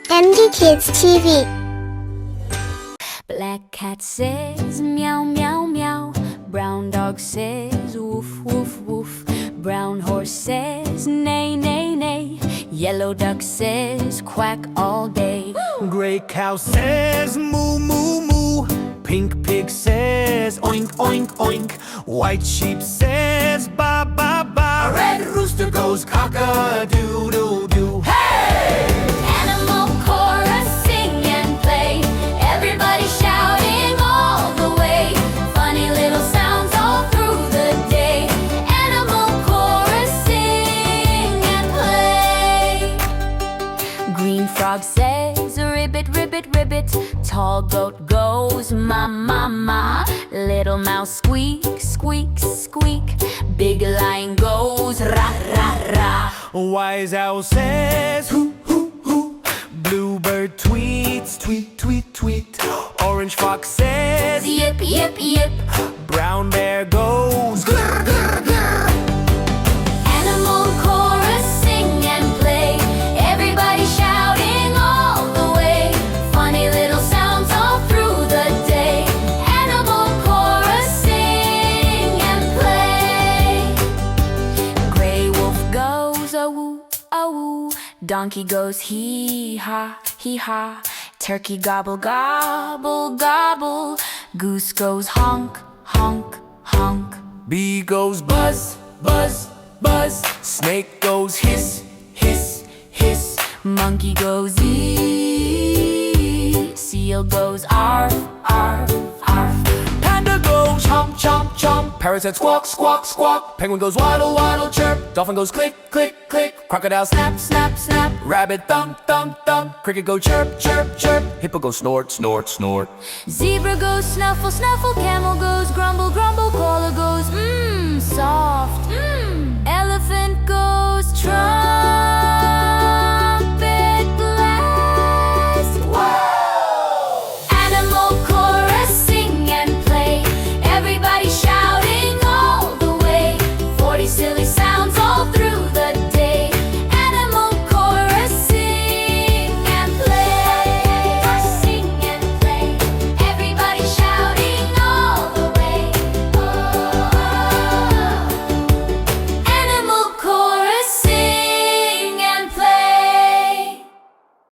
EmdikidsTv. Black cat says meow meow meow. Brown dog says woof woof woof. Brown horse says neigh neigh neigh. Yellow duck says quack all day. Gray cow says moo moo moo. Pink pig says oink oink oink. White sheep says ba ba ba. Red rooster goes cock-a-doodle-doo. Hey! Animal chorus sing and play. Everybody shouting all the way. Funny little sounds all through the day. Animal chorus sing and play. Green frog says ribbit ribbit ribbit. Tall goat goes ma ma ma. Little mouse squeak squeak squeak. Big lion goes ra ra ra. Wise owl says hoo hoo hoo. Bluebird tweets tweet tweet tweet. Orange fox says Yip yip yip. brown bear goes grr grr grr. Animal chorus sing and play. Everybody shouting all the way. Funny little sounds all through the day. Animal chorus sing and play. Gray wolf goes a woo a woo. Donkey goes hee ha hee ha. Turkey gobble gobble gobble. Goose goes honk honk honk. Bee goes buzz buzz buzz. Snake goes hiss hiss hiss. Monkey goes ee. Seal goes arf arf arf. Panda goes chomp chomp chomp. Parrot said squawk squawk squawk. Penguin goes waddle waddle chirp. Dolphin goes click click click. Crocodile snap snap snap. Rabbit thump thump thump. Cricket go chirp chirp chirp. Hippo goes snort snort snort. Zebra goes snuffle snuffle. Camel goes grumble grumble. Koala goes soft.